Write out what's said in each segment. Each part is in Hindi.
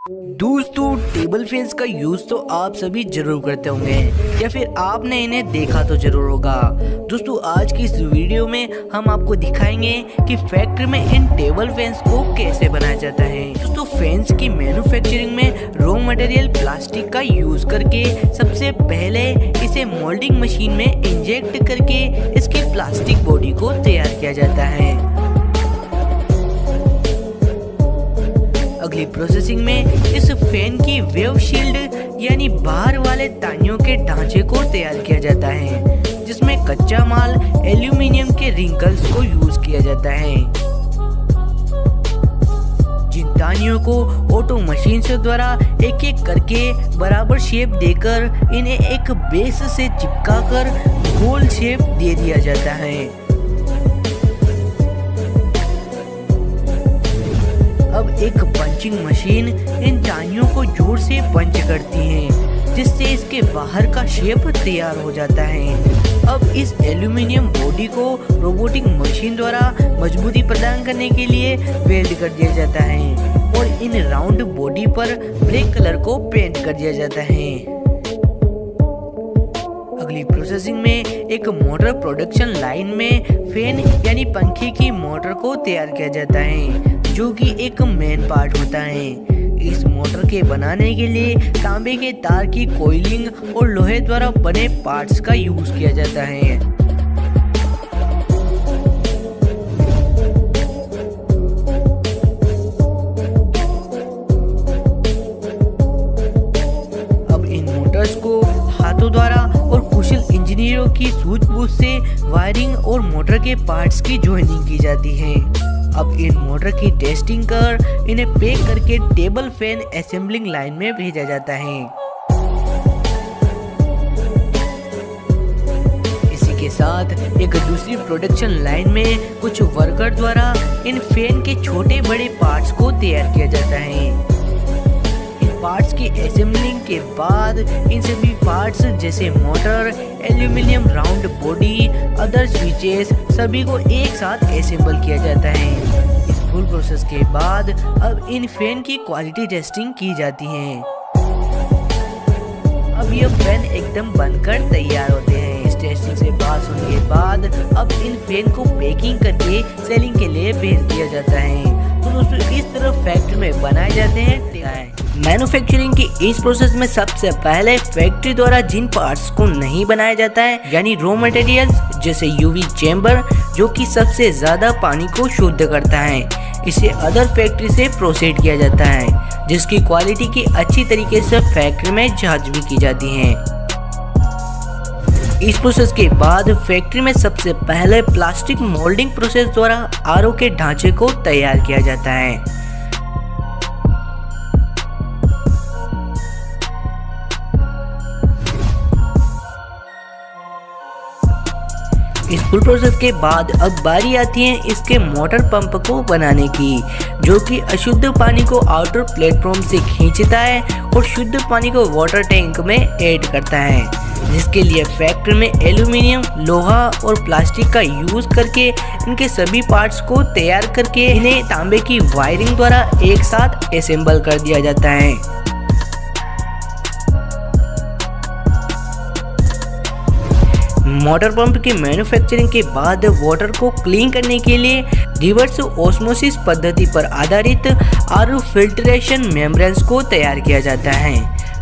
दोस्तों, टेबल फैंस का यूज तो आप सभी जरूर करते होंगे या फिर आपने इन्हें देखा तो जरूर होगा। दोस्तों, आज की इस वीडियो में हम आपको दिखाएंगे कि फैक्ट्री में इन टेबल फैंस को कैसे बनाया जाता है। दोस्तों, फैंस की मैन्युफैक्चरिंग में रॉ मटेरियल प्लास्टिक का यूज करके सबसे पहले इसे मोल्डिंग मशीन में इंजेक्ट करके इसकी प्लास्टिक बॉडी को तैयार किया जाता है। अगली प्रोसेसिंग में इस फैन की वेव शील्ड यानी बाहर वाले तानियों के ढांचे को तैयार किया जाता है, जिसमें कच्चा माल एल्यूमिनियम के रिंकल्स को यूज किया जाता है। जिन तानियों को ऑटो मशीन से द्वारा एक एक करके बराबर शेप देकर इन्हें एक बेस से चिपकाकर गोल शेप दे दिया जाता है। अब एक पंचिंग मशीन इन टानियों को जोर से पंच करती है, जिससे इसके बाहर का शेप तैयार हो जाता है। अब इस एल्यूमिनियम बॉडी को रोबोटिक मशीन द्वारा मजबूती प्रदान करने के लिए वेल्ड कर दिया जाता है और इन राउंड बॉडी पर ब्लैक कलर को पेंट कर दिया जाता है। अगली प्रोसेसिंग में एक मोटर प्रोडक्शन लाइन में फैन यानी पंखे की मोटर को तैयार किया जाता है, जो कि एक मेन पार्ट होता है। इस मोटर के बनाने के लिए तांबे के तार की कोयलिंग और लोहे द्वारा बने पार्ट्स का यूज किया जाता है। अब इन मोटर्स को हाथों द्वारा और कुशल इंजीनियरों की सूझबूझ से वायरिंग और मोटर के पार्ट्स की जॉइनिंग की जाती है। अब इन मोटर की टेस्टिंग कर इन्हें पैक करके टेबल फैन असेंबलिंग लाइन में भेजा जाता है। इसी के साथ एक दूसरी प्रोडक्शन लाइन में कुछ वर्कर द्वारा इन फैन के छोटे बड़े पार्ट्स को तैयार किया जाता है। इन पार्ट्स की असेंबलिंग के बाद इन सभी पार्ट्स जैसे motor, aluminium round body, other switches सभी को एक साथ असेंबल किया जाता है। इस फुल प्रोसेस के बाद अब इन फैन की क्वालिटी टेस्टिंग की जाती है। अब ये फैन एकदम बनकर तैयार होते हैं। इस टेस्टिंग से पास होने के बाद अब इन फैन को पैकिंग करके सेलिंग के लिए भेज दिया जाता है। तो दोस्तों, इस तरह फैक्ट्री में बनाए जाते हैं। मैन्युफैक्चरिंग की इस प्रोसेस में सबसे पहले फैक्ट्री द्वारा जिन पार्ट्स को नहीं बनाया जाता है यानी रॉ मटेरियल्स जैसे यूवी चेंबर, जो कि सबसे ज्यादा पानी को शुद्ध करता है, इसे अदर फैक्ट्री से प्रोसेस किया जाता है, जिसकी क्वालिटी की अच्छी तरीके से फैक्ट्री में जांच भी की जाती है। इस प्रोसेस के बाद फैक्ट्री में सबसे पहले प्लास्टिक मोल्डिंग प्रोसेस द्वारा आरओ के ढांचे को तैयार किया जाता है। इस फुल प्रोसेस के बाद अब बारी आती है इसके मोटर पंप को बनाने की, जो कि अशुद्ध पानी को आउटर प्लेटफॉर्म से खींचता है और शुद्ध पानी को वाटर टैंक में ऐड करता है, जिसके लिए फैक्ट्री में एल्यूमिनियम, लोहा और प्लास्टिक का यूज करके इनके सभी पार्ट्स को तैयार करके इन्हें तांबे की वायरिंग द्वारा एक साथ असेंबल कर दिया जाता है। मोटर पंप के मैन्युफैक्चरिंग के बाद वाटर को क्लीन करने के लिए रिवर्स ऑस्मोसिस पद्धति पर आधारित आरओ फिल्ट्रेशन मेम्ब्रेन्स को तैयार किया जाता है,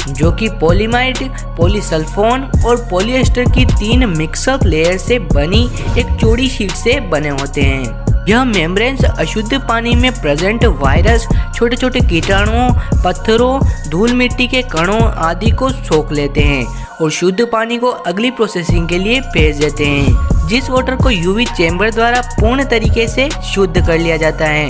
जो कि पॉलीमाइड, पॉलीसल्फोन और पॉलिएस्टर की 3 मिक्सअप लेयर से बनी एक चौड़ी शीट से बने होते हैं। यह मेम्ब्रेन्स अशुद्ध पानी में प्रेजेंट वायरस, छोटे छोटे कीटाणुओं, पत्थरों, धूल मिट्टी के कणों आदि को सोख लेते हैं और शुद्ध पानी को अगली प्रोसेसिंग के लिए भेज देते हैं, जिस वाटर को यूवी चेंबर द्वारा पूर्ण तरीके से शुद्ध कर लिया जाता है।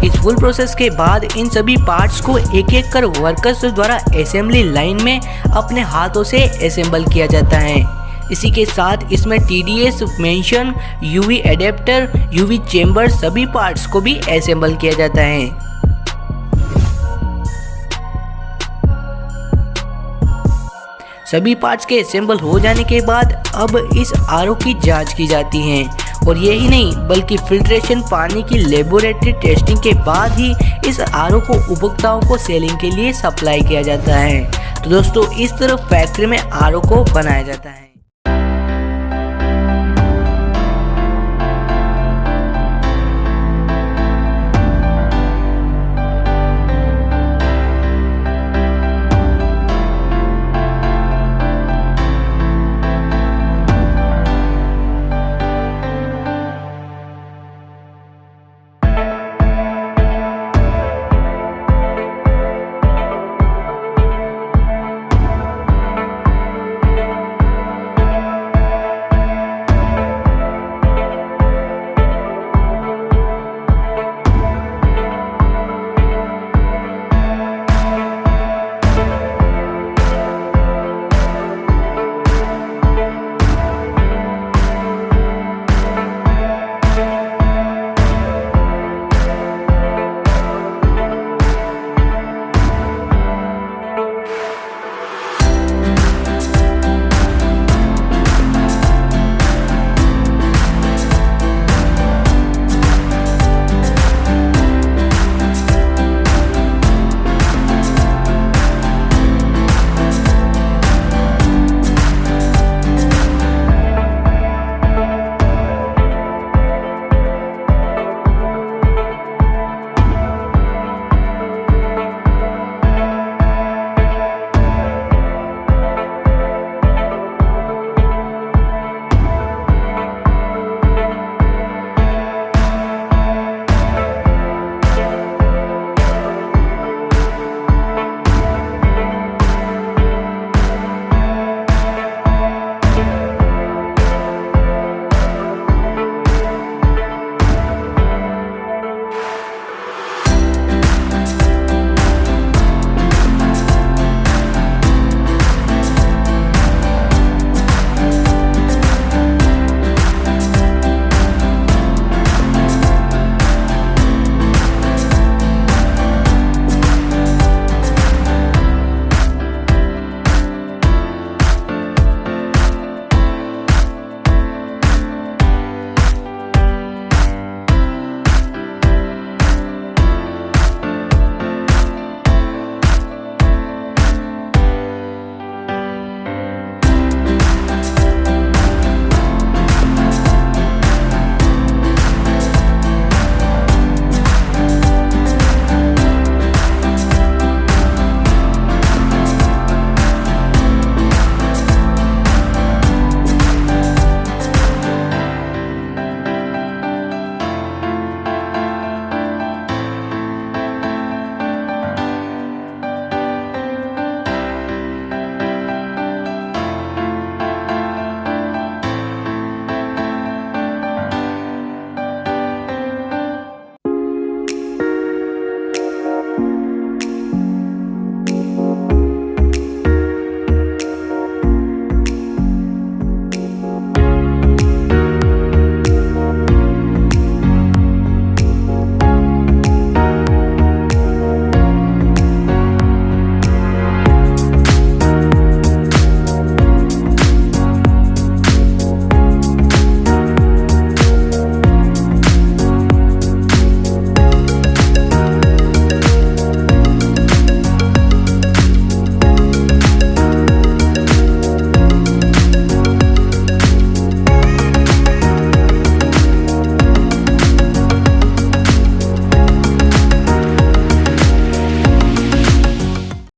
इस फुल प्रोसेस के बाद इन सभी पार्ट्स को एक एक कर वर्कर्स द्वारा असेंबली लाइन में अपने हाथों से असेंबल किया जाता है। इसी के साथ इसमें TDS mention, UV adapter, UV chamber सभी पार्ट्स को भी असेंबल किया जाता है। सभी पार्ट्स के असेंबल हो जाने के बाद अब इस आरओ की जांच की जाती है और यही नहीं बल्कि फिल्ट्रेशन पानी की लेबोरेटरी टेस्टिंग के बाद ही इस आरओ को उपभोक्ताओं को सेलिंग के लिए सप्लाई किया जाता है। तो दोस्तों इस तरह फैक्ट्री में आरओ को बनाया जाता है।